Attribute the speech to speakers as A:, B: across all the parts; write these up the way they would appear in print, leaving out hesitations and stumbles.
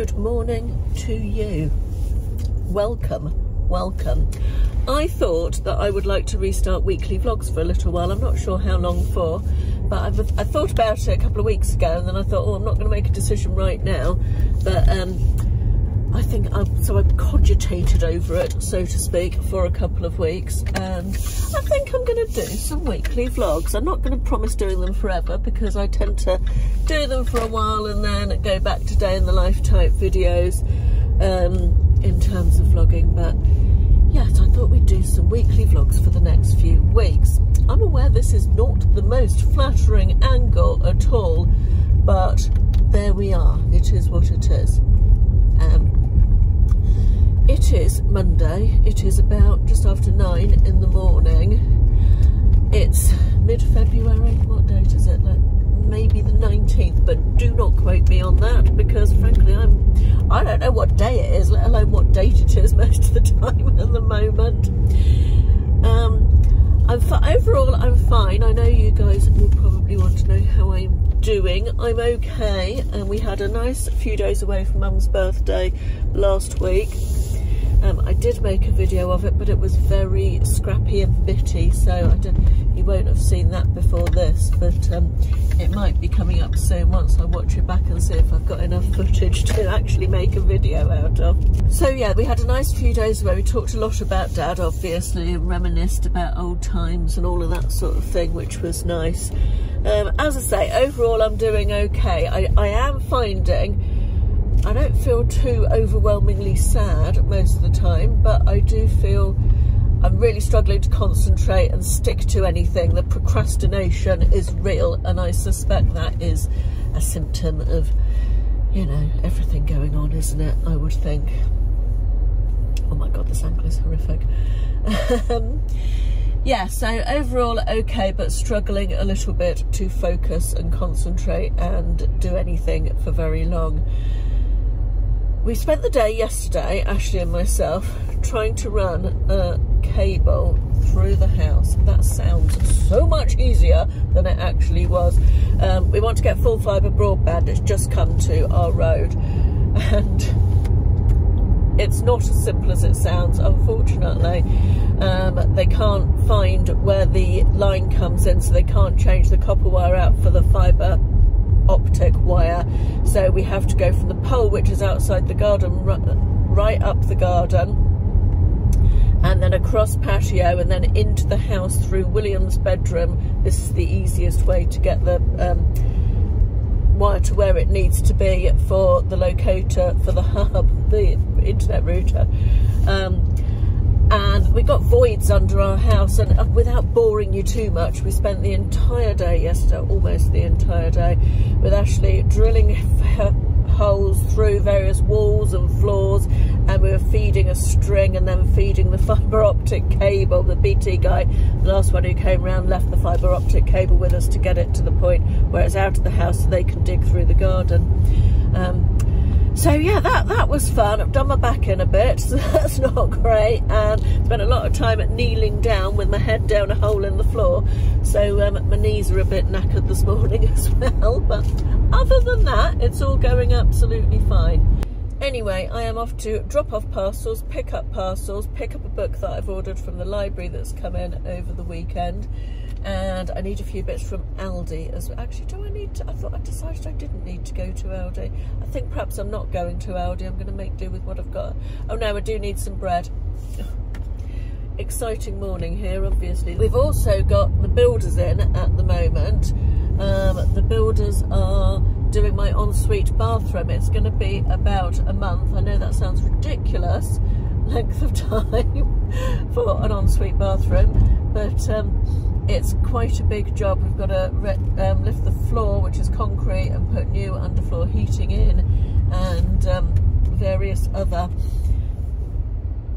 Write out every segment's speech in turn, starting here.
A: Good morning to you. Welcome. I thought that I would like to restart weekly vlogs for a little while. I'm not sure how long for, but I thought about it a couple of weeks ago, and then I thought, oh, I'm not going to make a decision right now. But I think I've cogitated over it, so to speak, for a couple of weeks, and I think I'm going to do some weekly vlogs. I'm not going to promise doing them forever, because I tend to do them for a while and then go back to day in the life type videos in terms of vlogging. But yes, I thought we'd do some weekly vlogs for the next few weeks. I'm aware this is not the most flattering angle at all, but there we are. It is what it is. It is Monday. It is about just after 9 in the morning. It's mid-February. What date is it? Like maybe the 19th, but do not quote me on that, because frankly I don't know what day it is, let alone what date it is most of the time at the moment. Overall I'm fine. I know you guys will probably want to know how I'm doing. I'm okay, and we had a nice few days away from Mum's birthday last week. I did make a video of it, but it was very scrappy and bitty, so you won't have seen that before this, but it might be coming up soon once I watch it back and see if I've got enough footage to actually make a video out of. So yeah, we had a nice few days where we talked a lot about Dad, obviously, and reminisced about old times and all of that sort of thing, which was nice. As I say, overall I'm doing okay. I am finding I don't feel too overwhelmingly sad most of the time, but I do feel I'm really struggling to concentrate and stick to anything. The procrastination is real, and I suspect that is a symptom of, you know, everything going on, isn't it? I would think. Oh my God, this angle is horrific. Yeah, so overall okay, but struggling a little bit to focus and concentrate and do anything for very long. We spent the day yesterday, Ashley and myself, trying to run a cable through the house. That sounds so much easier than it actually was. We want to get full fibre broadband. It's just come to our road, and it's not as simple as it sounds, unfortunately. They can't find where the line comes in, so they can't change the copper wire out for the fibre optic wire, so we have to go from the pole, which is outside the garden, right up the garden, and then across patio, and then into the house through William's bedroom. This is the easiest way to get the wire to where it needs to be for the locator for the hub, the internet router. And we got voids under our house, and without boring you too much, we spent the entire day yesterday, almost the entire day, with Ashley drilling holes through various walls and floors, and we were feeding a string and then feeding the fibre optic cable. The BT guy, the last one who came round, left the fibre optic cable with us to get it to the point where it's out of the house so they can dig through the garden. So yeah, that was fun. I've done my back in a bit, so that's not great, and spent a lot of time kneeling down with my head down a hole in the floor, so my knees are a bit knackered this morning as well, but other than that, it's all going absolutely fine. Anyway, I am off to drop off parcels, pick up a book that I've ordered from the library that's come in over the weekend, and I need a few bits from Aldi as well. Actually, do I need to? I thought I decided I didn't need to go to Aldi. I think perhaps I'm not going to Aldi. I'm going to make do with what I've got. Oh no, I do need some bread. Exciting morning here, obviously. We've also got the builders in at the moment. The builders are doing my ensuite bathroom. It's going to be about a month. I know that sounds ridiculous length of time for an ensuite bathroom, but it's quite a big job. We've got to lift the floor, which is concrete, and put new underfloor heating in, and various other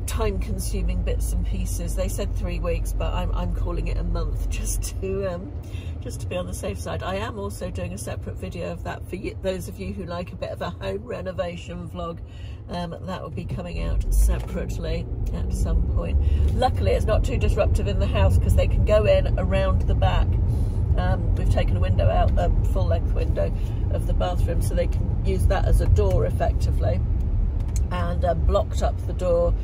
A: time-consuming bits and pieces. They said 3 weeks, but I'm calling it a month just to be on the safe side. I am also doing a separate video of that for those of you who like a bit of a home renovation vlog. That will be coming out separately at some point. Luckily, it's not too disruptive in the house, because they can go in around the back we've taken a window out, a full-length window of the bathroom, so they can use that as a door effectively, and blocked up the door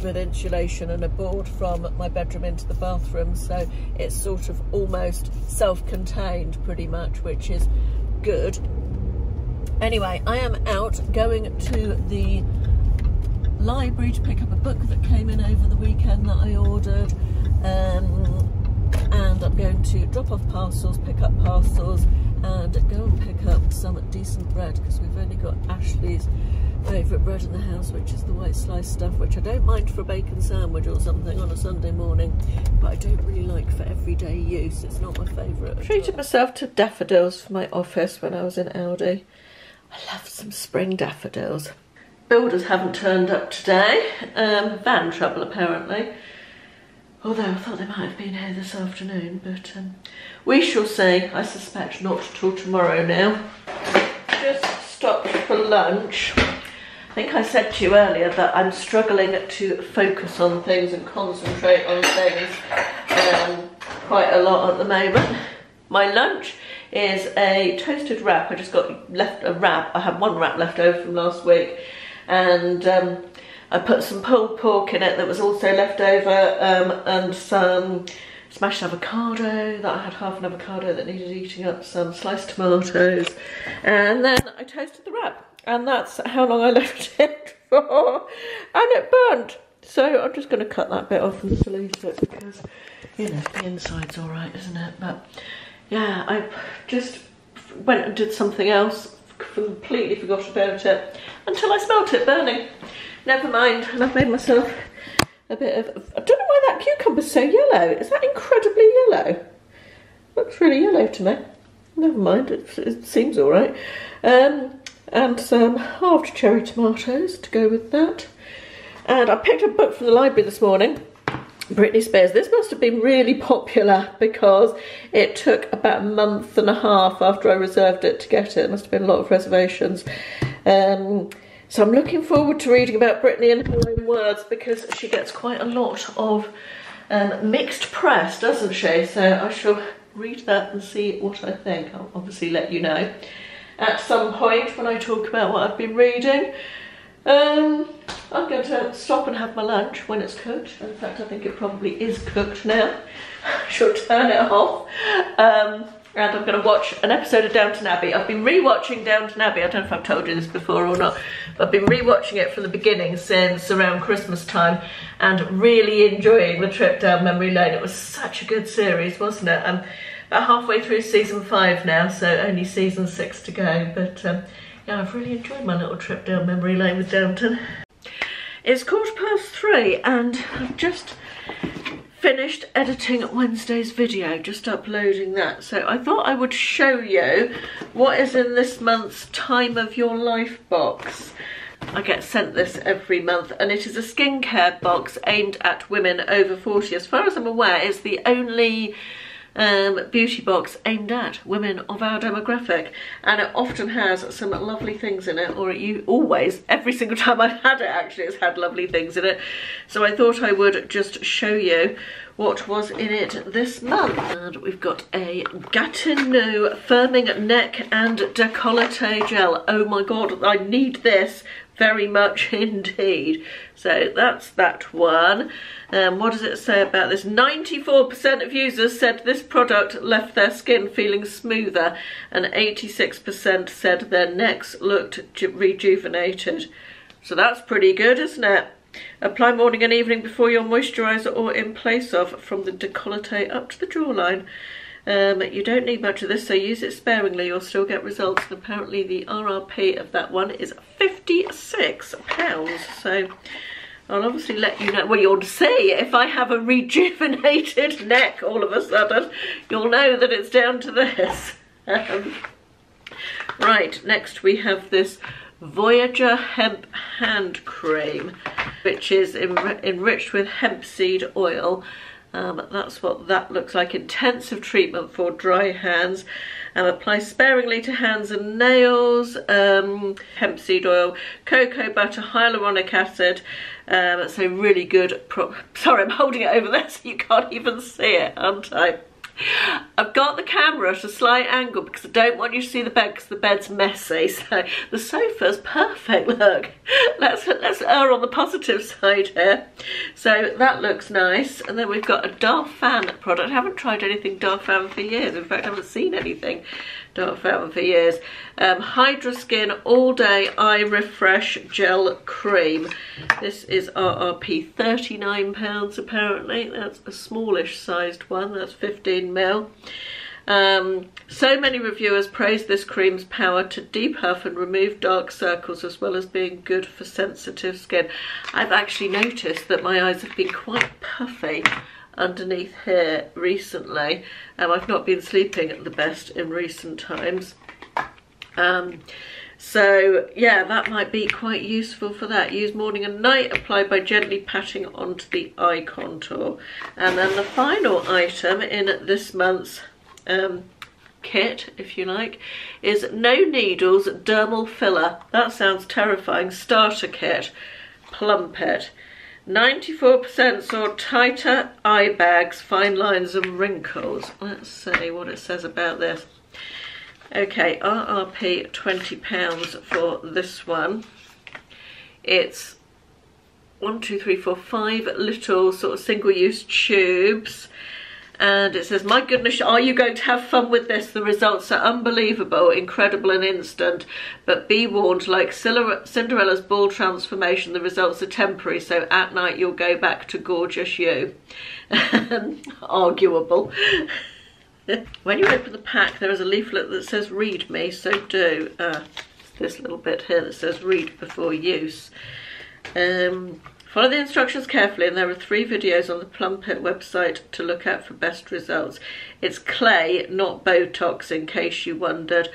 A: with insulation and a board from my bedroom into the bathroom, so it's sort of almost self-contained pretty much, which is good. Anyway, I am out going to the library to pick up a book that came in over the weekend that I ordered, and I'm going to drop off parcels, pick up parcels, and go and pick up some decent bread, because we've only got Ashley's favourite bread in the house, which is the white sliced stuff, which I don't mind for a bacon sandwich or something on a Sunday morning, but I don't really like for everyday use. It's not my favourite. I treated myself to daffodils for my office when I was in Aldi. I love some spring daffodils. Builders haven't turned up today. Van trouble apparently. Although I thought they might have been here this afternoon, but we shall see. I suspect not till tomorrow now. Just stopped for lunch. I think I said to you earlier that I'm struggling to focus on things and concentrate on things quite a lot at the moment. My lunch is a toasted wrap. I just got left a wrap. I had one wrap left over from last week, and I put some pulled pork in it that was also left over, and some smashed avocado, that I had half an avocado that needed eating up, some sliced tomatoes, and then I toasted the wrap, and that's how long I left it for, and it burnt. So I'm just going to cut that bit off and delete it, because, you know, the inside's alright, isn't it? But yeah, I just went and did something else, completely forgot about it, until I smelt it burning. Never mind, and I've made myself a bit of, I don't know why that cucumber's so yellow. Is that incredibly yellow? Looks really yellow to me. Never mind, it seems all right. And some halved cherry tomatoes to go with that. And I picked up a book from the library this morning, Britney Spears. This must have been really popular, because it took about a month and a half after I reserved it to get it. It must have been a lot of reservations. So I'm looking forward to reading about Britney in her own words, because she gets quite a lot of mixed press, doesn't she? So I shall read that and see what I think. I'll obviously let you know at some point when I talk about what I've been reading. I'm going to stop and have my lunch when it's cooked. In fact, I think it probably is cooked now. I shall turn it off. And I'm going to watch an episode of Downton Abbey. I've been re-watching Downton Abbey. I don't know if I've told you this before or not, but I've been re-watching it from the beginning since around Christmas time, and really enjoying the trip down memory lane. It was such a good series, wasn't it? I'm about halfway through season 5 now, so only season 6 to go. But yeah, I've really enjoyed my little trip down memory lane with Downton. It's 3:15, and I've just finished editing Wednesday's video, just uploading that. So I thought I would show you what is in this month's Time of Your Life box. I get sent this every month, and it is a skincare box aimed at women over 40. As far as I'm aware, it's the only beauty box aimed at women of our demographic, and it often has some lovely things in it, or every single time I've had it actually it's had lovely things in it. So I thought I would just show you what was in it this month. And we've got a Gatineau firming neck and décolleté gel. Oh my god, I need this very much indeed. So that's that one. What does it say about this? 94% of users said this product left their skin feeling smoother, and 86% said their necks looked rejuvenated. So that's pretty good, isn't it? Apply morning and evening before your moisturiser or in place of, from the décolleté up to the jawline. You don't need much of this, so use it sparingly. You'll still get results. And apparently the RRP of that one is £56. So I'll obviously let you know. Well, you'll see if I have a rejuvenated neck all of a sudden. You'll know that it's down to this. Right, next we have this Voyager Hemp Hand Cream, which is enriched with hemp seed oil. That's what that looks like. Intensive treatment for dry hands. Apply sparingly to hands and nails. Hemp seed oil, cocoa butter, hyaluronic acid. So really good. Sorry, I'm holding it over there so you can't even see it, aren't I? I've got the camera at a slight angle because I don't want you to see the bed because the bed's messy. So the sofa's perfect, look. Let's err on the positive side here. So that looks nice. And then we've got a Dark Fan product. I haven't tried anything Dark Fan for years. In fact, I haven't seen anything Dark Fan for years. Hydra Skin All Day Eye Refresh Gel Cream. This is RRP £39 apparently. That's a smallish sized one. That's 15ml. So many reviewers praise this cream's power to depuff and remove dark circles, as well as being good for sensitive skin. I've actually noticed that my eyes have been quite puffy underneath here recently. I've not been sleeping the best in recent times. So yeah, that might be quite useful for that. Use morning and night, apply by gently patting onto the eye contour. And then the final item in this month's kit, if you like, is No Needles Dermal Filler. That sounds terrifying. Starter kit, Plump It. 94% saw tighter eye bags, fine lines and wrinkles. Let's see what it says about this. Okay, RRP £20 for this one. It's 5 little sort of single-use tubes. And it says, my goodness, are you going to have fun with this? The results are unbelievable, incredible and instant. But be warned, like Cinderella's ball transformation, the results are temporary. So at night, you'll go back to gorgeous you. Arguable. When you open the pack, there is a leaflet that says, read me. So do this little bit here that says, read before use. Follow the instructions carefully, and there are 3 videos on the Plump It website to look at for best results. It's clay, not Botox, in case you wondered.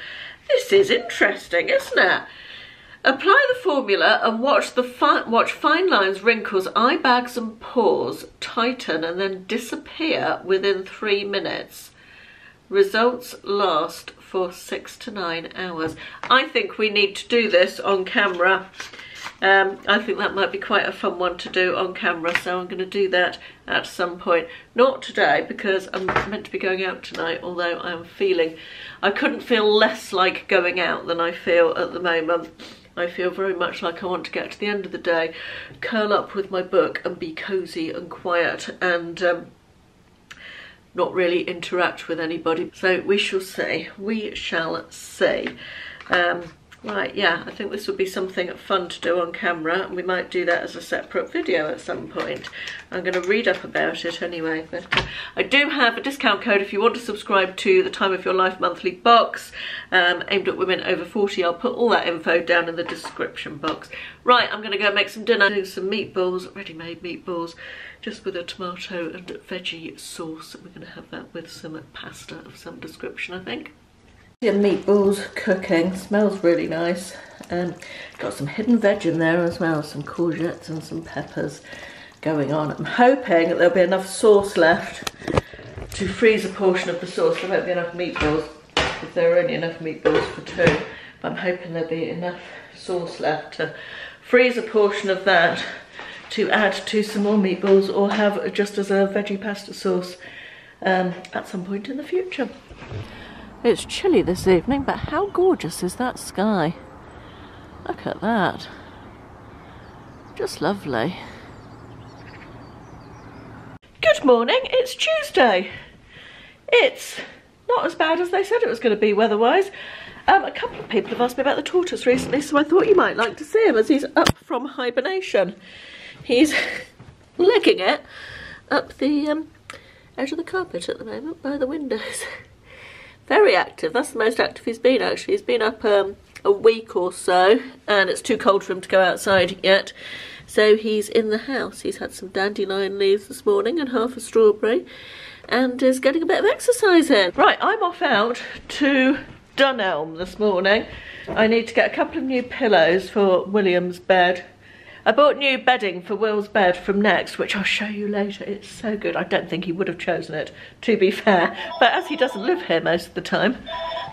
A: This is interesting, isn't it? Apply the formula and watch fine lines, wrinkles, eye bags and pores tighten and then disappear within 3 minutes. Results last for 6 to 9 hours. I think we need to do this on camera. I think that might be quite a fun one to do on camera, so I'm going to do that at some point. Not today, because I'm meant to be going out tonight, although I couldn't feel less like going out than I feel at the moment. I feel very much like I want to get to the end of the day, curl up with my book and be cosy and quiet and not really interact with anybody. So we shall see. We shall see. Right, yeah, I think this would be something fun to do on camera, and we might do that as a separate video at some point. I'm going to read up about it anyway, but I do have a discount code if you want to subscribe to the Time of Your Life monthly box, aimed at women over 40. I'll put all that info down in the description box. Right, I'm going to go make some dinner. Do some meatballs, ready-made meatballs, just with a tomato and veggie sauce. We're going to have that with some pasta of some description, I think. Yeah, meatballs cooking, smells really nice. Got some hidden veg in there as well, some courgettes and some peppers going on. I'm hoping that there'll be enough sauce left to freeze a portion of the sauce. There won't be enough meatballs if there are only enough meatballs for 2. But I'm hoping there'll be enough sauce left to freeze a portion of that to add to some more meatballs, or have just as a veggie pasta sauce at some point in the future. It's chilly this evening, but how gorgeous is that sky? Look at that. Just lovely. Good morning, it's Tuesday. It's not as bad as they said it was going to be weather-wise. A couple of people have asked me about the tortoise recently, so I thought you might like to see him as he's up from hibernation. He's legging it up the edge of the carpet at the moment by the windows. Very active. That's the most active he's been, actually. He's been up a week or so, and it's too cold for him to go outside yet. So he's in the house. He's had some dandelion leaves this morning and half a strawberry, and is getting a bit of exercise in. Right, I'm off out to Dunelm this morning. I need to get a couple of new pillows for William's bed. I bought new bedding for Will's bed from Next, which I'll show you later. It's so good. I don't think he would have chosen it, to be fair. But as he doesn't live here most of the time,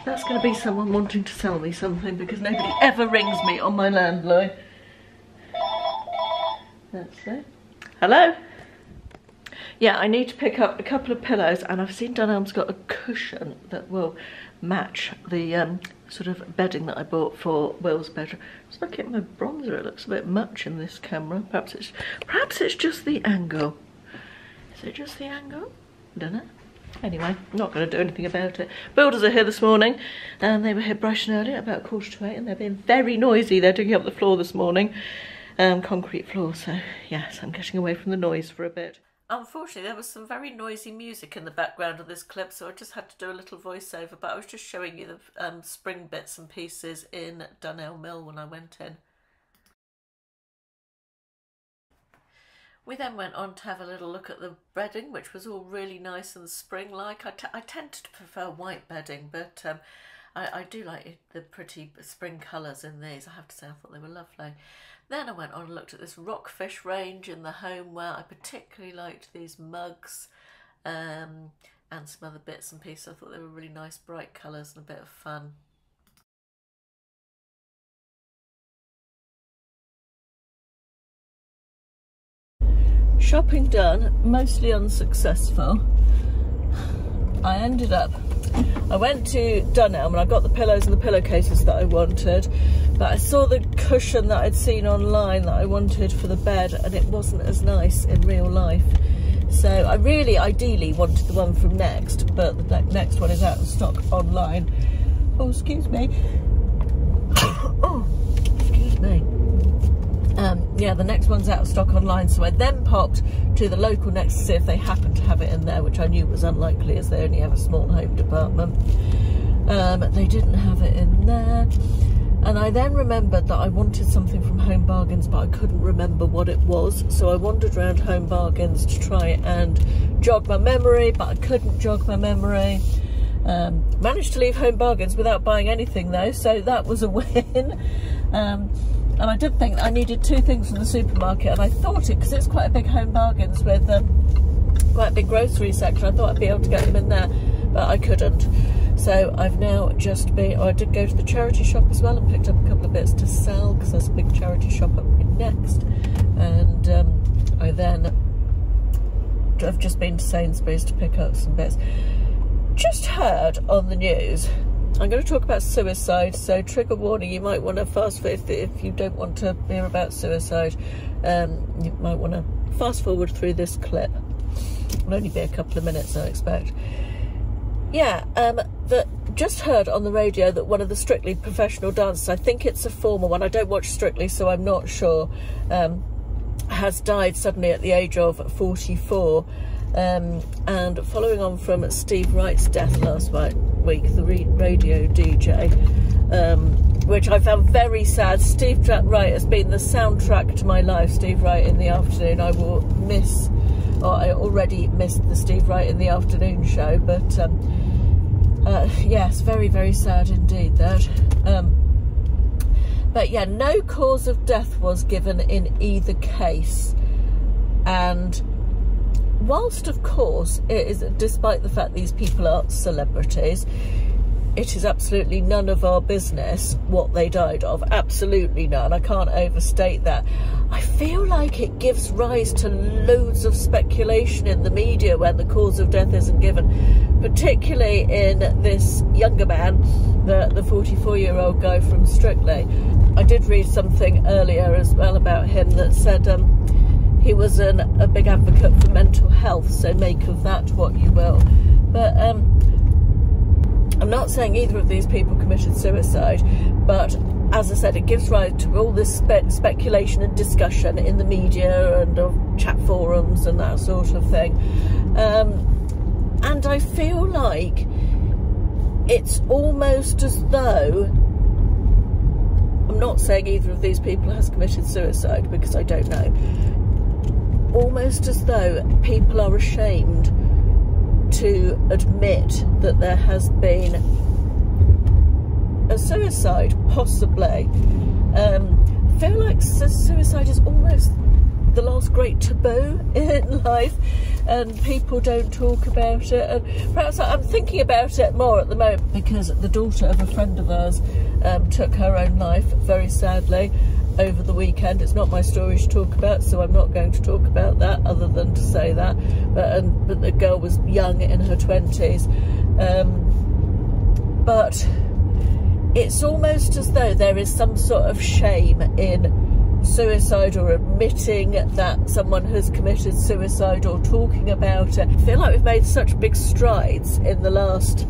A: that's going to be someone wanting to sell me something, because nobody ever rings me on my landline. That's it. Hello? Yeah, I need to pick up a couple of pillows, and I've seen Dunelm's got a cushion that will match the sort of bedding that I bought for Will's bedroom. Just looking at my bronzer, it looks a bit much in this camera. Perhaps it's just the angle. Is it just the angle? I don't know. Anyway, I'm not going to do anything about it. Builders are here this morning, and they were here bright and early at about 7:45, and they're being very noisy. They're digging up the floor this morning, concrete floor. So yes, I'm getting away from the noise for a bit. Unfortunately, there was some very noisy music in the background of this clip, so I just had to do a little voiceover, but I was just showing you the spring bits and pieces in Dunelm Mill when I went in. We then went on to have a little look at the bedding, which was all really nice and spring-like. I tend to prefer white bedding, but I do like the pretty spring colours in these. I have to say, I thought they were lovely. Then I went on and looked at this rockfish range in the homeware. I particularly liked these mugs and some other bits and pieces. I thought they were really nice, bright colours and a bit of fun. Shopping done, mostly unsuccessful. I went to Dunelm and I got the pillows and the pillowcases that I wanted, but I saw the cushion that I'd seen online that I wanted for the bed, and it wasn't as nice in real life. So I really ideally wanted the one from Next, but the Next one is out of stock online. Oh, excuse me. Oh, excuse me. Yeah, the Next one's out of stock online, so I then popped to the local Next to see if they happened to have it in there, which I knew was unlikely as they only have a small home department. They didn't have it in there, and I then remembered that I wanted something from Home Bargains, but I couldn't remember what it was, so I wandered around Home Bargains to try and jog my memory, but I couldn't jog my memory. Managed to leave Home Bargains without buying anything though, so that was a win. And I did think I needed two things from the supermarket, and I thought it, because it's quite a big Home Bargains with quite a big grocery section, I thought I'd be able to get them in there, but I couldn't. So I've now just been, I did go to the charity shop as well and picked up a couple of bits to sell, because there's a big charity shop up in Next. And I then have just been to Sainsbury's to pick up some bits. Just heard on the news, I'm going to talk about suicide, so trigger warning, you might want to fast forward if you don't want to hear about suicide. You might want to fast forward through this clip. It'll only be a couple of minutes, I expect. Yeah, just heard on the radio that one of the Strictly professional dancers, I think it's a former one, I don't watch Strictly so I'm not sure, has died suddenly at the age of 44. And following on from Steve Wright's death last week, the radio DJ, which I found very sad. Steve Wright has been the soundtrack to my life. Steve Wright in the Afternoon. I will miss, or I already missed the Steve Wright in the Afternoon show, but yes, very, very sad indeed that. But yeah, no cause of death was given in either case, and whilst of course it is, despite the fact these people are celebrities, it is absolutely none of our business what they died of, absolutely none. I can't overstate that. I feel like it gives rise to loads of speculation in the media when the cause of death isn't given, particularly in this younger man, the 44-year-old guy from Strictly. I did read something earlier as well about him that said he was a big advocate for mental health, so make of that what you will. But I'm not saying either of these people committed suicide, but as I said, it gives rise to all this speculation and discussion in the media and of chat forums and that sort of thing. And I feel like it's almost as though, I'm not saying either of these people has committed suicide because I don't know, almost as though people are ashamed to admit that there has been a suicide, possibly. I feel like suicide is almost the last great taboo in life, and people don't talk about it. And perhaps I'm thinking about it more at the moment because the daughter of a friend of ours took her own life, very sadly. over the weekend. It's not my story to talk about, so I'm not going to talk about that other than to say that. But the girl was young, in her 20s. But it's almost as though there is some sort of shame in suicide, or admitting that someone has committed suicide, or talking about it. I feel like we've made such big strides in the last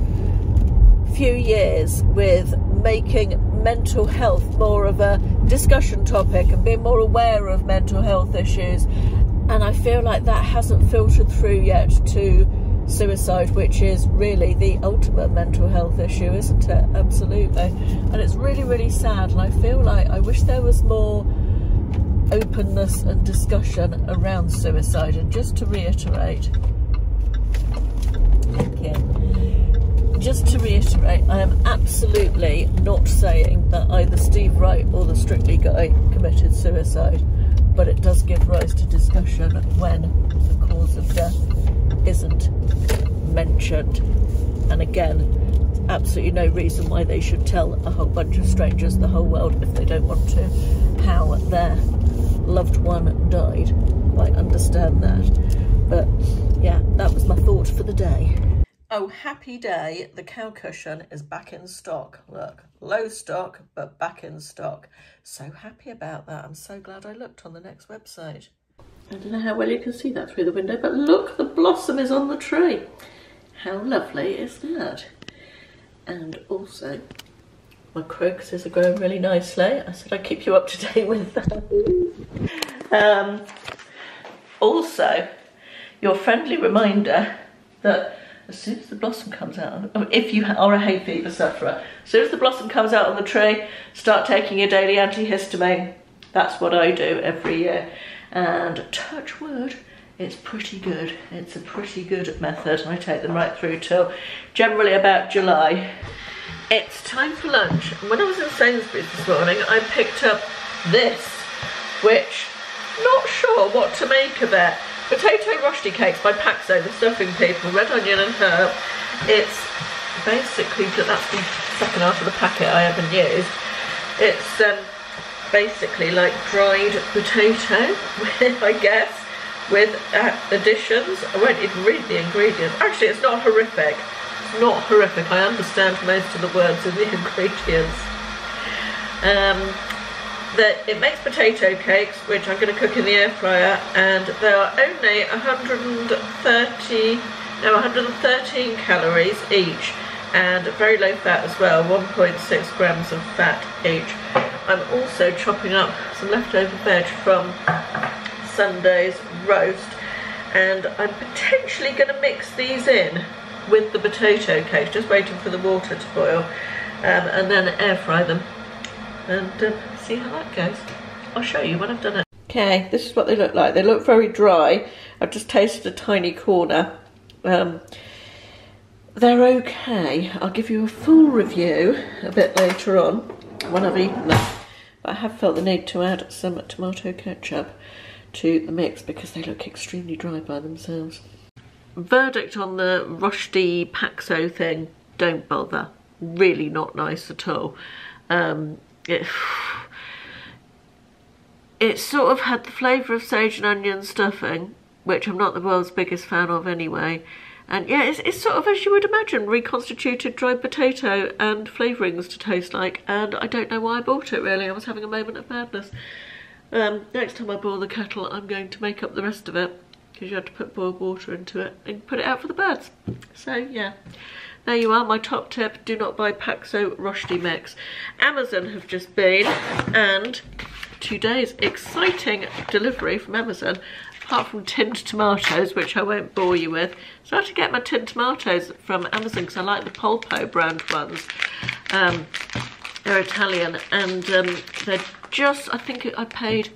A: few years with making mental health more of a discussion topic and being more aware of mental health issues, and I feel like that hasn't filtered through yet to suicide, which is really the ultimate mental health issue, isn't it? Absolutely. And it's really, really sad, and I feel like I wish there was more openness and discussion around suicide. And just to reiterate, I am absolutely not saying that either Steve Wright or the Strictly guy committed suicide, but it does give rise to discussion when the cause of death isn't mentioned. And again, absolutely no reason why they should tell a whole bunch of strangers, the whole world, if they don't want to, how their loved one died. I understand that. But yeah, that was my thought for the day. Oh, happy day, the cow cushion is back in stock. Look, low stock, but back in stock. So happy about that. I'm so glad I looked on the next website. I don't know how well you can see that through the window, but look, the blossom is on the tree. How lovely is that? And also, my crocuses are growing really nicely. I said I'd keep you up to date with that. Also, your friendly reminder that as soon as the blossom comes out, if you are a hay fever sufferer, as soon as the blossom comes out on the tree, start taking your daily antihistamine. That's what I do every year. And touch wood, it's pretty good. It's a pretty good method. I take them right through till generally about July. It's time for lunch. When I was in Sainsbury's this morning, I picked up this, which, not sure what to make of it. Potato rosti cakes by Paxo, the stuffing people, red onion and herb. It's basically, that's the second half of the packet I haven't used. It's basically like dried potato, I guess, with additions. I won't even read the ingredients. Actually, it's not horrific. It's not horrific. I understand most of the words in the ingredients. It makes potato cakes, which I'm going to cook in the air fryer, and they are only 113 calories each, and very low fat as well, 1.6 grams of fat each. I'm also chopping up some leftover veg from Sunday's roast, and I'm potentially going to mix these in with the potato cakes, just waiting for the water to boil, and then air fry them and see how that goes. I'll show you when I've done it. Okay, this is what they look like. They look very dry. I've just tasted a tiny corner. They're okay. I'll give you a full review a bit later on when I've eaten them. But I have felt the need to add some tomato ketchup to the mix because they look extremely dry by themselves. Verdict on the Rosti Paxo thing, don't bother. Really not nice at all. It sort of had the flavour of sage and onion stuffing, which I'm not the world's biggest fan of anyway. And yeah, it's sort of, as you would imagine, reconstituted dried potato and flavourings to taste like. And I don't know why I bought it, really. I was having a moment of madness. Next time I boil the kettle, I'm going to make up the rest of it, because you have to put boiled water into it and put it out for the birds. So yeah, there you are, my top tip. Do not buy Paxo Rosti mix. Amazon have just been, and today's exciting delivery from Amazon, apart from tinned tomatoes, which I won't bore you with. So I had to get my tinned tomatoes from Amazon because I like the Polpo brand ones. They're Italian, and they're just, I think I paid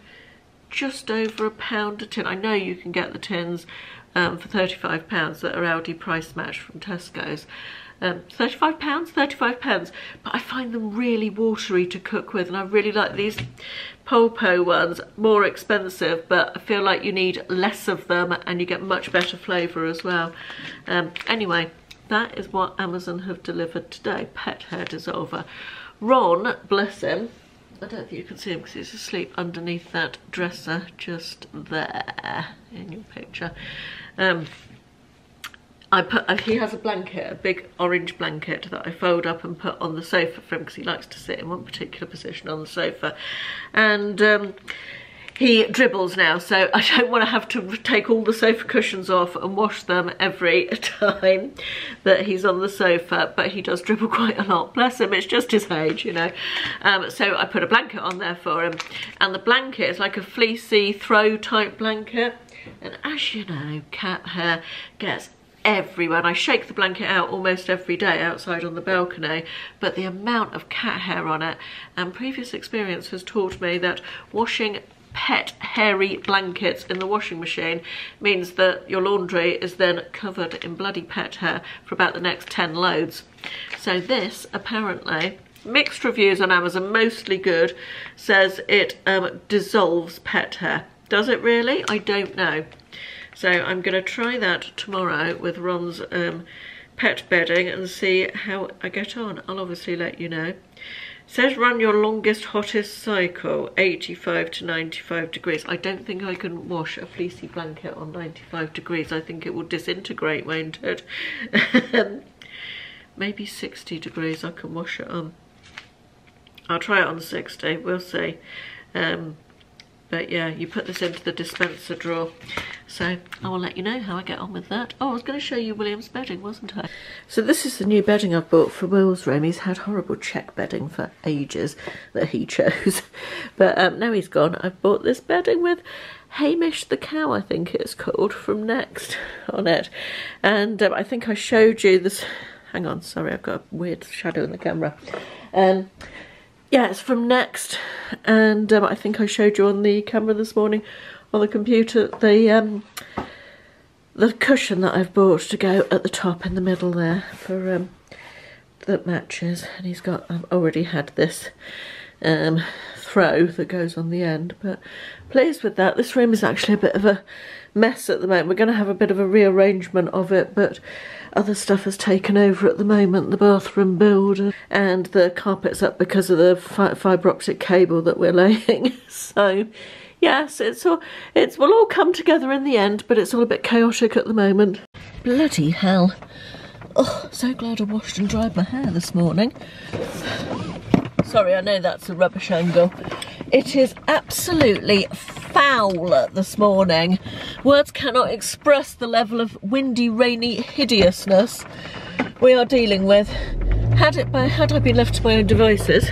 A: just over £1 a tin. I know you can get the tins for £35 that are Aldi price match from Tesco's. £35, 35 pence, but I find them really watery to cook with, and I really like these Polpo ones. More expensive, but I feel like you need less of them and you get much better flavour as well. Anyway, that is what Amazon have delivered today. Pet hair dissolver. Ron, bless him, I don't know if you can see him because he's asleep underneath that dresser just there in your picture. He has a blanket, a big orange blanket that I fold up and put on the sofa for him because he likes to sit in one particular position on the sofa. And he dribbles now, so I don't want to have to take all the sofa cushions off and wash them every time that he's on the sofa, but he does dribble quite a lot. Bless him, it's just his age, you know. So I put a blanket on there for him, and the blanket is like a fleecy throw type blanket, and as you know, cat hair gets everywhere, and I shake the blanket out almost every day outside on the balcony, but the amount of cat hair on it, and previous experience has taught me that washing pet hairy blankets in the washing machine means that your laundry is then covered in bloody pet hair for about the next 10 loads. So this, apparently, mixed reviews on Amazon, mostly good, says it dissolves pet hair. Does it really? I don't know. So I'm going to try that tomorrow with Ron's pet bedding and see how I get on. I'll obviously let you know. It says run your longest, hottest cycle, 85 to 95 degrees. I don't think I can wash a fleecy blanket on 95 degrees. I think it will disintegrate, won't it? Maybe 60 degrees I can wash it on. I'll try it on 60, we'll see. But yeah, you put this into the dispenser drawer. So I will let you know how I get on with that. Oh, I was going to show you William's bedding, wasn't I? So this is the new bedding I've bought for Will's room. He's had horrible check bedding for ages that he chose. But now he's gone, I've bought this bedding with Hamish the cow, I think it's called, from Next on it. And I think I showed you this. Hang on, sorry, I've got a weird shadow in the camera. Yeah, it's from Next, and I think I showed you on the camera this morning on the computer the cushion that I've bought to go at the top in the middle there for that matches. And he's got, I've already had this throw that goes on the end, but pleased with that. This room is actually a bit of a mess at the moment. We're going to have a bit of a rearrangement of it, but other stuff has taken over at the moment, the bathroom build, and the carpet's up because of the fibre optic cable that we're laying. So yes, it will all come together in the end, but it's all a bit chaotic at the moment. Bloody hell. Oh, so glad I washed and dried my hair this morning. Sorry, I know that's a rubbish angle. It is absolutely foul this morning. Words cannot express the level of windy, rainy hideousness we are dealing with. Had I been left to my own devices,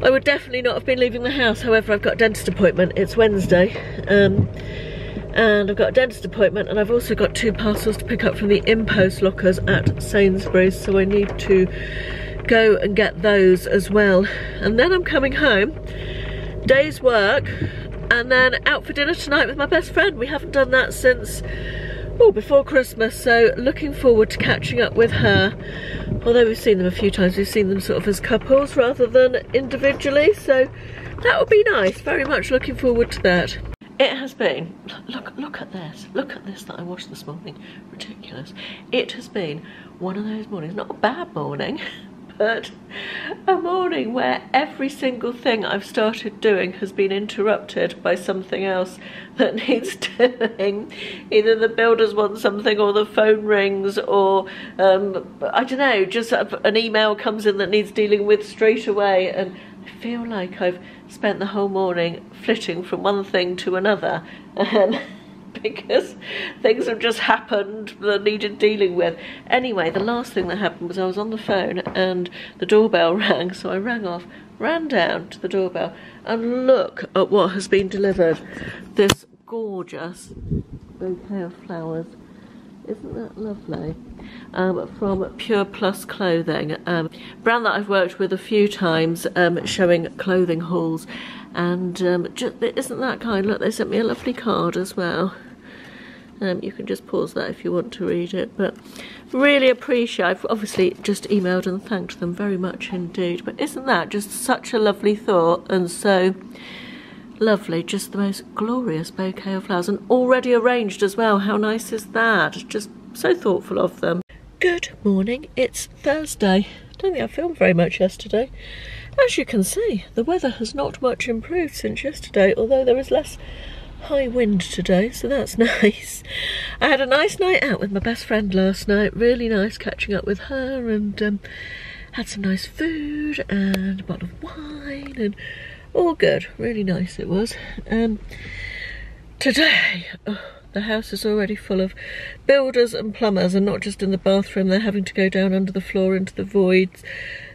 A: I would definitely not have been leaving the house. However, I've got a dentist appointment. It's Wednesday. And I've got a dentist appointment, and I've also got 2 parcels to pick up from the in-post lockers at Sainsbury's, so I need to go and get those as well. And then I'm coming home, day's work, and then out for dinner tonight with my best friend. We haven't done that since before Christmas, so looking forward to catching up with her. Although we've seen them a few times, we've seen them sort of as couples rather than individually, so that would be nice. Very much looking forward to that. It has been, look at this that I washed this morning, ridiculous. It has been one of those mornings, not a bad morning, but a morning where every single thing I've started doing has been interrupted by something else that needs doing. Either the builders want something, or the phone rings, or I don't know, just an email comes in that needs dealing with straight away, and I feel like I've spent the whole morning flitting from one thing to another, because things have just happened that needed dealing with. Anyway, the last thing that happened was I was on the phone and the doorbell rang, so I rang off, ran down to the doorbell, and look at what has been delivered. This gorgeous bouquet of flowers. Isn't that lovely? From Pure Plus Clothing, brand that I've worked with a few times, showing clothing hauls, and isn't that kind? Look, they sent me a lovely card as well. You can just pause that if you want to read it, but really appreciate. I've obviously just emailed and thanked them very much indeed, but isn't that just such a lovely thought, and so lovely, just the most glorious bouquet of flowers, and already arranged as well. How nice is that? Just so thoughtful of them. Good morning, it's Thursday. I don't think I filmed very much yesterday. As you can see, the weather has not much improved since yesterday, although there is less high wind today, so that's nice. I had a nice night out with my best friend last night, really nice catching up with her, and had some nice food and a bottle of wine and all good, really nice it was. Today, the house is already full of builders and plumbers, and not just in the bathroom, they're having to go down under the floor into the voids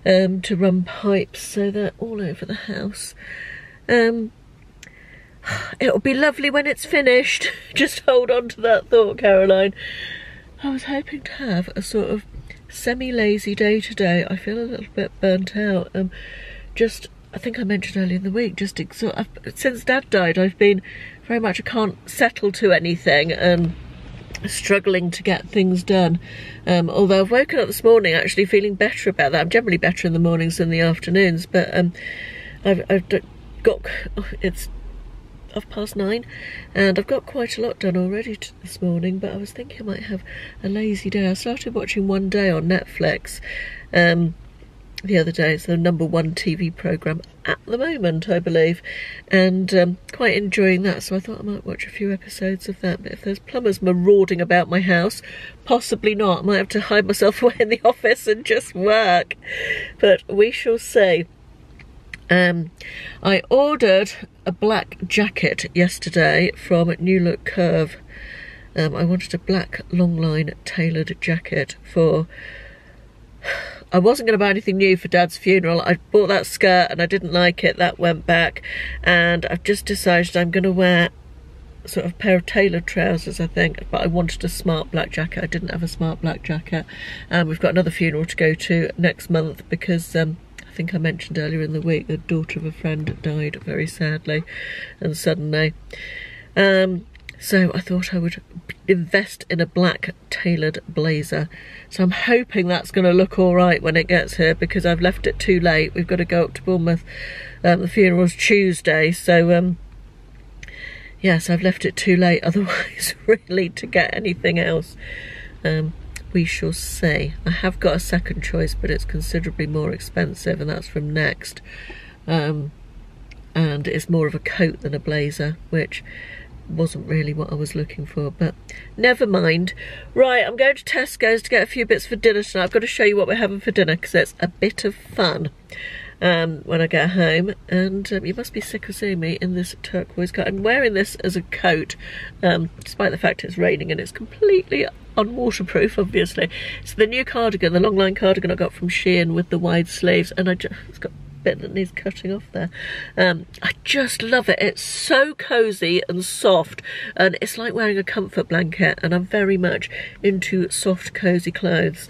A: to run pipes, so they're all over the house. It'll be lovely when it's finished. Just hold on to that thought, Caroline. I was hoping to have a sort of semi-lazy day today. I feel a little bit burnt out. I think I mentioned earlier in the week, since Dad died, I've been very much, I can't settle to anything and struggling to get things done. Although I've woken up this morning actually feeling better about that. I'm generally better in the mornings than the afternoons, but it's 9:30 and I've got quite a lot done already this morning, but I was thinking I might have a lazy day. I started watching One Day on Netflix the other day. It's the #1 TV programme at the moment, I believe, and quite enjoying that, so I thought I might watch a few episodes of that. But if there's plumbers marauding about my house, possibly not. I might have to hide myself away in the office and just work, but we shall see. I ordered a black jacket yesterday from New Look Curve. I wanted a black long line tailored jacket for... I wasn't going to buy anything new for Dad's funeral. I bought that skirt and I didn't like it. That went back. And I've just decided I'm going to wear sort of a pair of tailored trousers, I think. But I wanted a smart black jacket. I didn't have a smart black jacket. We've got another funeral to go to next month because... I think I mentioned earlier in the week the daughter of a friend died very sadly and suddenly. So I thought I would invest in a black tailored blazer. So I'm hoping that's going to look all right when it gets here, because I've left it too late. We've got to go up to Bournemouth. The funeral's Tuesday, so yes, I've left it too late otherwise really to get anything else. We shall see. I have got a second choice, but it's considerably more expensive, and that's from Next. And it's more of a coat than a blazer, which wasn't really what I was looking for, but never mind. Right, I'm going to Tesco's to get a few bits for dinner tonight. I've got to show you what we're having for dinner, because it's a bit of fun when I get home. And you must be sick of seeing me in this turquoise coat. I'm wearing this as a coat, despite the fact it's raining, and it's completely unwaterproof, obviously. It's the new cardigan, the long line cardigan I got from Shein with the wide sleeves, and it's got a bit that needs cutting off there. I just love it. It's so cozy and soft, and it's like wearing a comfort blanket, and I'm very much into soft cozy clothes.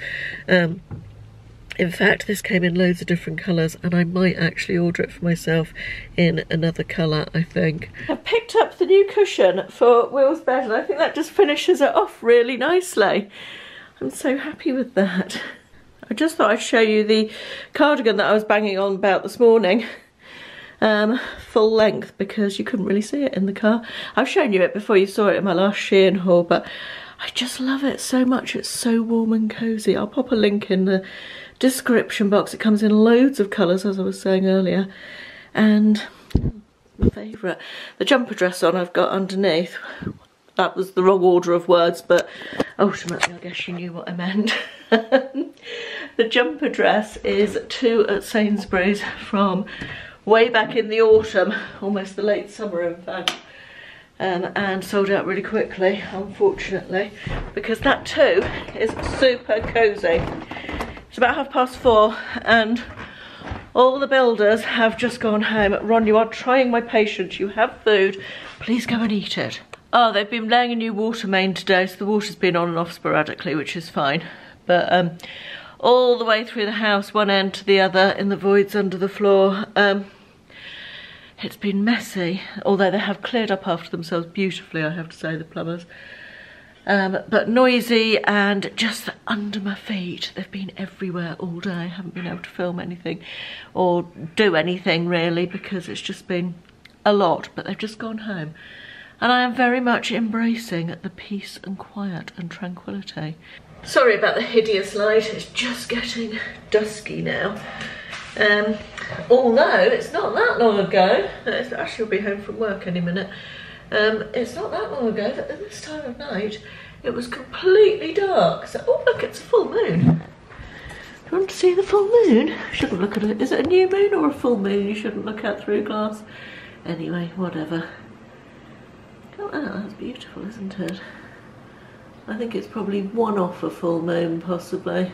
A: In fact, this came in loads of different colours, and I might actually order it for myself in another colour, I think. I've picked up the new cushion for Will's bed, and I think that just finishes it off really nicely. I'm so happy with that. I just thought I'd show you the cardigan that I was banging on about this morning. Full length, because you couldn't really see it in the car. I've shown you it before, you saw it in my last Shein haul, but I just love it so much. It's so warm and cosy. I'll pop a link in the description box. It comes in loads of colours, as I was saying earlier, and my favourite, the jumper dress on I've got underneath. That was the wrong order of words, but ultimately I guess you knew what I meant. The jumper dress is 2 at Sainsbury's from way back in the autumn, almost the late summer in fact, and sold out really quickly, unfortunately, because that too is super cosy. It's about 4:30 and all the builders have just gone home. Ron, you are trying my patience. You have food. Please go and eat it. Oh, they've been laying a new water main today, so the water's been on and off sporadically, which is fine. But all the way through the house, one end to the other, in the voids under the floor. It's been messy, although they have cleared up after themselves beautifully, I have to say, the plumbers. But noisy, and just under my feet. They've been everywhere all day. I haven't been able to film anything or do anything really, because it's just been a lot, but they've just gone home. And I am very much embracing the peace and quiet and tranquility. Sorry about the hideous light, it's just getting dusky now. although it's not that long ago, actually I'll be home from work any minute, it's not that long ago that at this time of night it was completely dark. So, oh look, it's a full moon. Do you want to see the full moon? Shouldn't look at it. Is it a new moon or a full moon? You shouldn't look at through glass. Anyway, whatever. Oh, that's beautiful, isn't it? I think it's probably one off a full moon, possibly.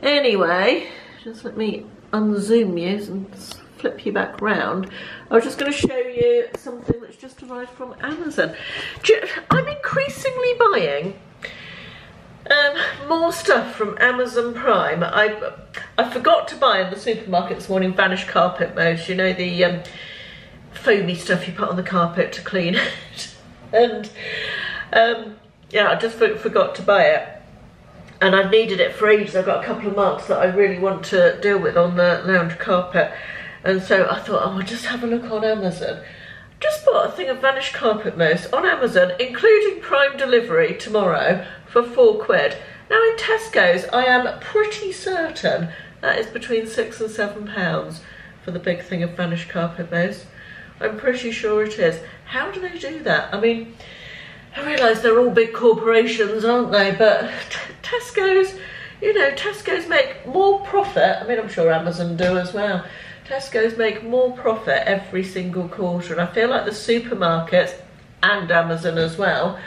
A: Anyway, just let me unzoom you and flip you back round. I was just going to show you something that's just arrived from Amazon. I'm increasingly buying more stuff from Amazon Prime. I forgot to buy in the supermarket this morning Vanish carpet mouse, you know, the foamy stuff you put on the carpet to clean it. And yeah, I just forgot to buy it. And I've needed it for ages. I've got a couple of marks that I really want to deal with on the lounge carpet. And so I thought, oh, I'll just have a look on Amazon. Just bought a thing of Vanish carpet mousse on Amazon, including Prime delivery tomorrow for £4. Now in Tesco's, I am pretty certain that is between £6 and £7 for the big thing of Vanish carpet mousse. I'm pretty sure it is. How do they do that? I mean, I realise they're all big corporations, aren't they? But Tesco's, you know, Tesco's make more profit. I mean, I'm sure Amazon do as well. Tesco's make more profit every single quarter. And I feel like the supermarkets and Amazon as well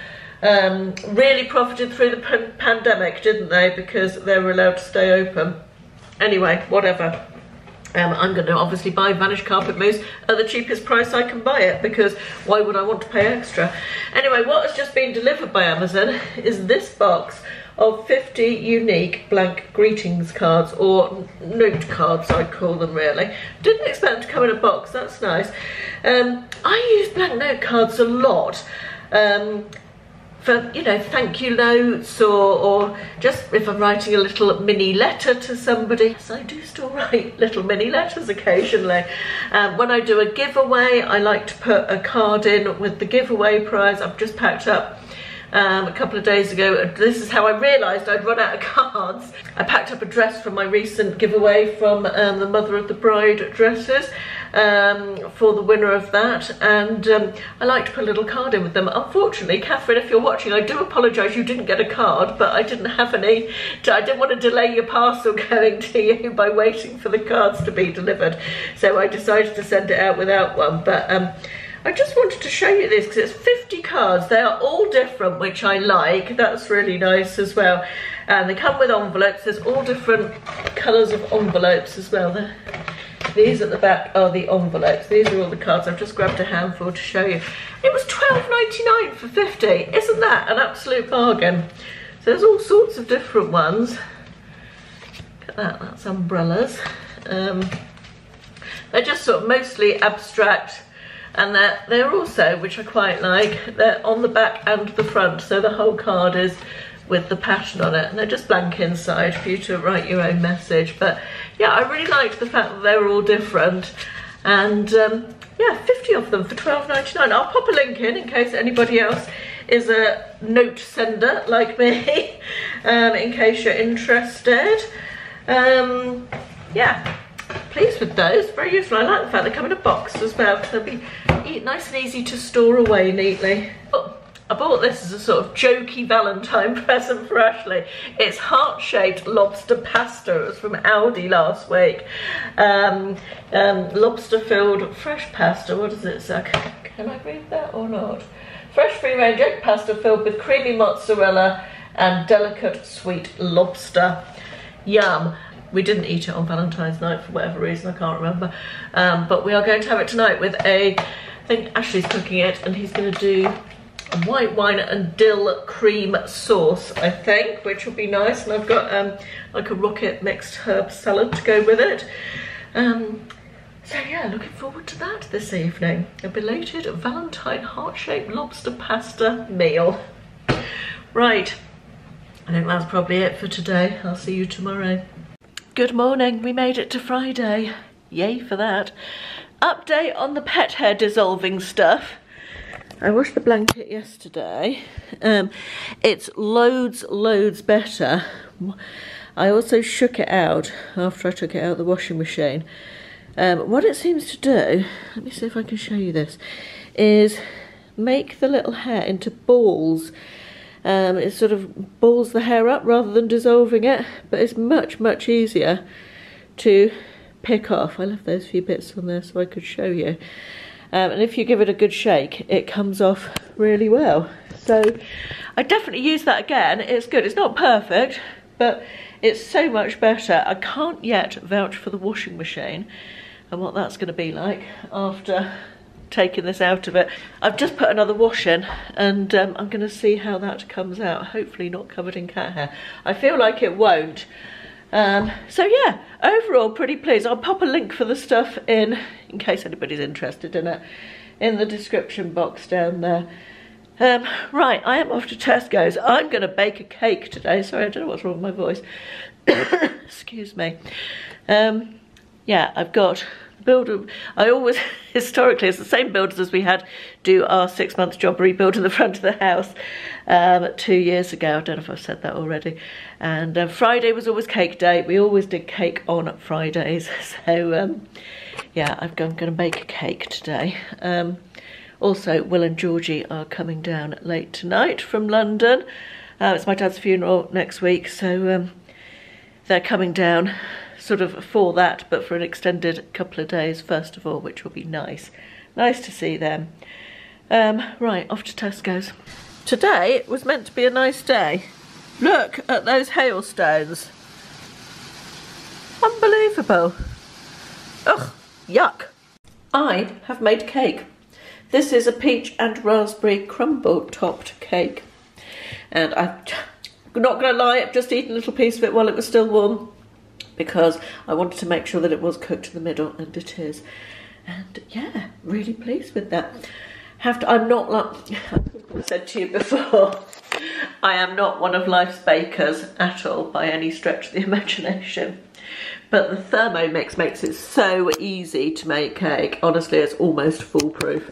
A: really profited through the pandemic, didn't they? Because they were allowed to stay open. Anyway, whatever. I'm going to obviously buy Vanish carpet mousse at the cheapest price I can buy it, because why would I want to pay extra? Anyway, what has just been delivered by Amazon is this box of 50 unique blank greetings cards, or note cards I'd call them really. Didn't expect them to come in a box, that's nice. I use blank note cards a lot. For, you know, thank you notes, or just if I'm writing a little mini letter to somebody. Yes, I do still write little mini letters occasionally. When I do a giveaway, I like to put a card in with the giveaway prize. I've just packed up a couple of days ago. This is how I realised I'd run out of cards. I packed up a dress from my recent giveaway from the Mother of the Bride dresses. For the winner of that, and I like to put a little card in with them. Unfortunately, Catherine, if you're watching, I do apologise you didn't get a card, but I didn't have any. I didn't want to delay your parcel going to you by waiting for the cards to be delivered, so I decided to send it out without one. But I just wanted to show you this because it's 50 cards. They are all different, which I like. That's really nice as well. And they come with envelopes. There's all different colours of envelopes as well. These at the back are the envelopes. These are all the cards. I've just grabbed a handful to show you. It was £12.99 for 50. Isn't that an absolute bargain? So there's all sorts of different ones. Look at that, that's umbrellas. They're just sort of mostly abstract, and they're also, which I quite like, they're on the back and the front, so the whole card is with the pattern on it, and they're just blank inside for you to write your own message. But yeah, I really liked the fact that they were all different, and yeah, 50 of them for £12.99. I'll pop a link in case anybody else is a note sender like me, in case you're interested. Yeah, pleased with those, very useful. I like the fact they come in a box as well, because they'll be nice and easy to store away neatly. Oh, I bought this as a sort of jokey Valentine present for Ashley. It's heart-shaped lobster pasta. It was from Aldi last week. Lobster-filled fresh pasta. What does it say? Can I read that or not? Fresh free-range egg pasta filled with creamy mozzarella and delicate sweet lobster. Yum. We didn't eat it on Valentine's night for whatever reason, I can't remember. But we are going to have it tonight with I think Ashley's cooking it, and he's going to do white wine and dill cream sauce, I think, which will be nice. And I've got like a rocket mixed herb salad to go with it. So yeah, looking forward to that this evening. A belated Valentine heart-shaped lobster pasta meal. Right, I think that's probably it for today. I'll see you tomorrow. Good morning, we made it to Friday. Yay for that. Update on the pet hair dissolving stuff. I washed the blanket yesterday. It's loads better. I also shook it out after I took it out of the washing machine. What it seems to do, let me see if I can show you this, is make the little hair into balls. It sort of balls the hair up rather than dissolving it, but it's much, much easier to pick off. I left those few bits on there so I could show you. And if you give it a good shake, it comes off really well. So I definitely use that again. It's good. It's not perfect, but it's so much better. I can't yet vouch for the washing machine and what that's going to be like after taking this out of it. I've just put another wash in, and I'm going to see how that comes out. Hopefully not covered in cat hair. I feel like it won't. So yeah, overall pretty pleased. I'll pop a link for the stuff in case anybody's interested in it, in the description box down there. Right, I am off to Tesco's. I'm going to bake a cake today. Sorry, I don't know what's wrong with my voice. Excuse me. Yeah, I've got builder. I always, historically, it's the same builders as we had do our 6-month job rebuild in the front of the house 2 years ago. I don't know if I've said that already. And Friday was always cake day. We always did cake on Fridays. So yeah, I'm going to bake a cake today. Also, Will and Georgie are coming down late tonight from London. It's my dad's funeral next week, so they're coming down sort of for that, but for an extended couple of days first of all, which will be nice. Nice to see them. Right, off to Tesco's. Today was meant to be a nice day. Look at those hailstones. Unbelievable. Ugh, yuck. I have made cake. This is a peach and raspberry crumble topped cake. And I'm not going to lie, I've just eaten a little piece of it while it was still warm, because I wanted to make sure that it was cooked in the middle, and it is. And yeah, really pleased with that. I'm not like I said to you before, I am not one of life's bakers at all by any stretch of the imagination. But the Thermomix makes it so easy to make cake. Honestly, it's almost foolproof.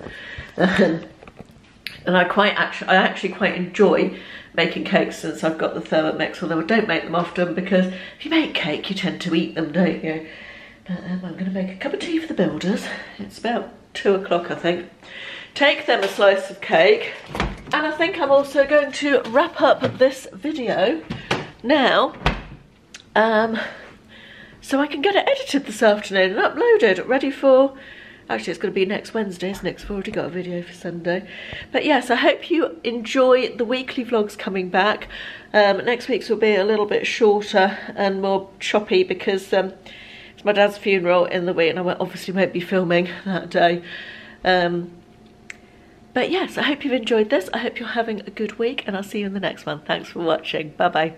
A: And I actually quite enjoy making cakes since I've got the Thermomix, although I don't make them often, because if you make cake you tend to eat them, don't you? But I'm going to make a cup of tea for the builders. It's about 2 o'clock, I think. Take them a slice of cake, and I think I'm also going to wrap up this video now, so I can get it edited this afternoon and uploaded, ready for... Actually, it's going to be next Wednesday, isn't it? 'Cause I've already got a video for Sunday. But yes, I hope you enjoy the weekly vlogs coming back. Next week's will be a little bit shorter and more choppy, because it's my dad's funeral in the week, and I obviously won't be filming that day. But yes, I hope you've enjoyed this. I hope you're having a good week, and I'll see you in the next one. Thanks for watching. Bye-bye.